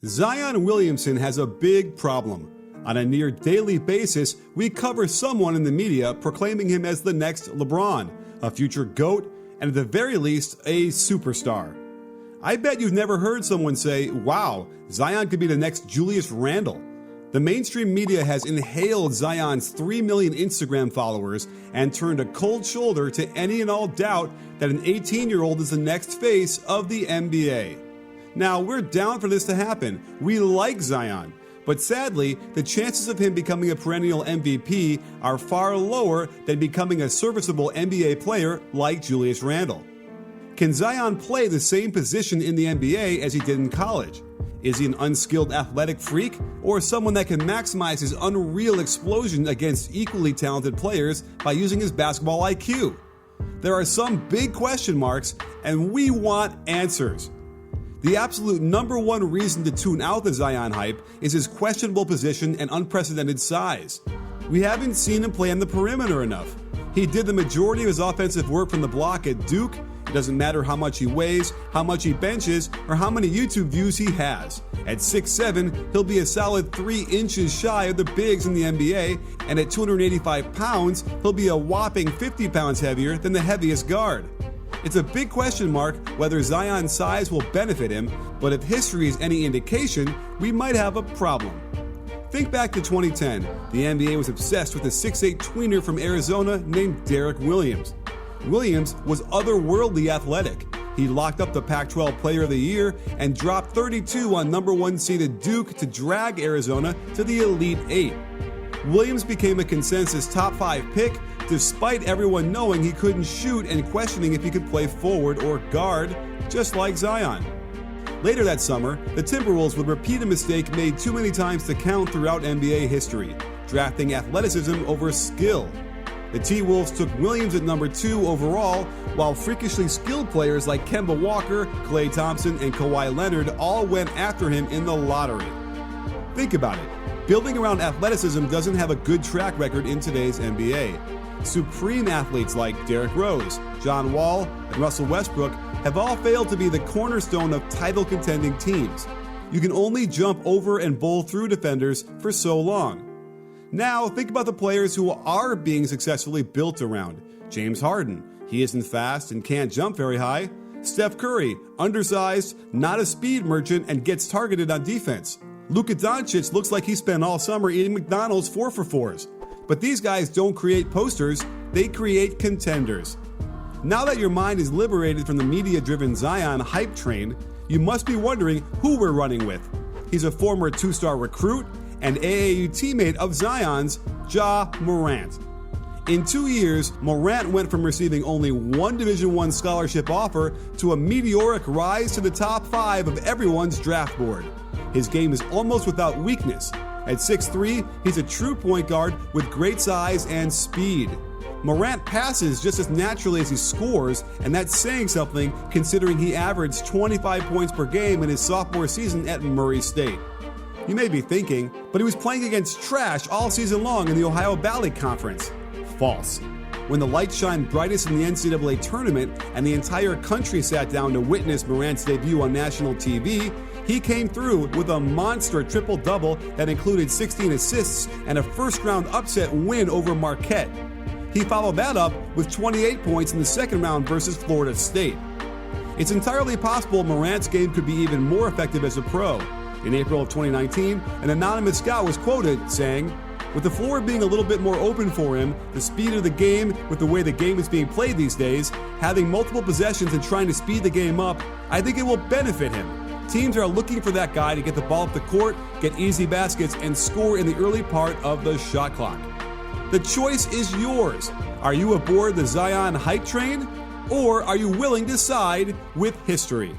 Zion Williamson has a big problem. On a near daily basis, we cover someone in the media proclaiming him as the next LeBron, a future GOAT, and at the very least, a superstar. I bet you've never heard someone say, wow, Zion could be the next Julius Randle. The mainstream media has inhaled Zion's 3 million Instagram followers and turned a cold shoulder to any and all doubt that an 18-year-old is the next face of the NBA. Now, we're down for this to happen. We like Zion. But sadly, the chances of him becoming a perennial MVP are far lower than becoming a serviceable NBA player like Julius Randle. Can Zion play the same position in the NBA as he did in college? Is he an unskilled athletic freak or someone that can maximize his unreal explosion against equally talented players by using his basketball IQ? There are some big question marks, and we want answers. The absolute number one reason to tune out the Zion hype is his questionable position and unprecedented size. We haven't seen him play on the perimeter enough. He did the majority of his offensive work from the block at Duke. It doesn't matter how much he weighs, how much he benches, or how many YouTube views he has. At 6'7", he'll be a solid 3 inches shy of the bigs in the NBA, and at 285 pounds, he'll be a whopping 50 pounds heavier than the heaviest guard. It's a big question mark whether Zion's size will benefit him, but if history is any indication, we might have a problem. Think back to 2010. The NBA was obsessed with a 6'8" tweener from Arizona named Derek Williams. Williams was otherworldly athletic. He locked up the Pac-12 Player of the Year and dropped 32 on number 1 seeded Duke to drag Arizona to the Elite Eight. Williams became a consensus top 5 pick despite everyone knowing he couldn't shoot and questioning if he could play forward or guard, just like Zion. Later that summer, the Timberwolves would repeat a mistake made too many times to count throughout NBA history, drafting athleticism over skill. The T-Wolves took Williams at number 2 overall, while freakishly skilled players like Kemba Walker, Klay Thompson, and Kawhi Leonard all went after him in the lottery. Think about it. Building around athleticism doesn't have a good track record in today's NBA. Supreme athletes like Derrick Rose, John Wall, and Russell Westbrook have all failed to be the cornerstone of title-contending teams. You can only jump over and bowl through defenders for so long. Now, think about the players who are being successfully built around. James Harden, he isn't fast and can't jump very high. Steph Curry, undersized, not a speed merchant, and gets targeted on defense. Luka Doncic looks like he spent all summer eating McDonald's 4-for-4s. But these guys don't create posters, they create contenders. Now that your mind is liberated from the media-driven Zion hype train, you must be wondering who we're running with. He's a former 2-star recruit and AAU teammate of Zion's, Ja Morant. In 2 years, Morant went from receiving only one Division I scholarship offer to a meteoric rise to the top 5 of everyone's draft board. His game is almost without weakness. At 6'3", he's a true point guard with great size and speed. Morant passes just as naturally as he scores, and that's saying something considering he averaged 25 points per game in his sophomore season at Murray State. You may be thinking, but he was playing against trash all season long in the Ohio Valley Conference. False. When the lights shined brightest in the NCAA tournament and the entire country sat down to witness Morant's debut on national TV, he came through with a monster triple-double that included 16 assists and a first-round upset win over Marquette. He followed that up with 28 points in the second round versus Florida State. It's entirely possible Morant's game could be even more effective as a pro. In April of 2019, an anonymous scout was quoted saying, "With the floor being a little bit more open for him, the speed of the game with the way the game is being played these days, having multiple possessions and trying to speed the game up, I think it will benefit him. Teams are looking for that guy to get the ball up the court, get easy baskets, and score in the early part of the shot clock." The choice is yours. Are you aboard the Zion hype train? Or are you willing to side with history?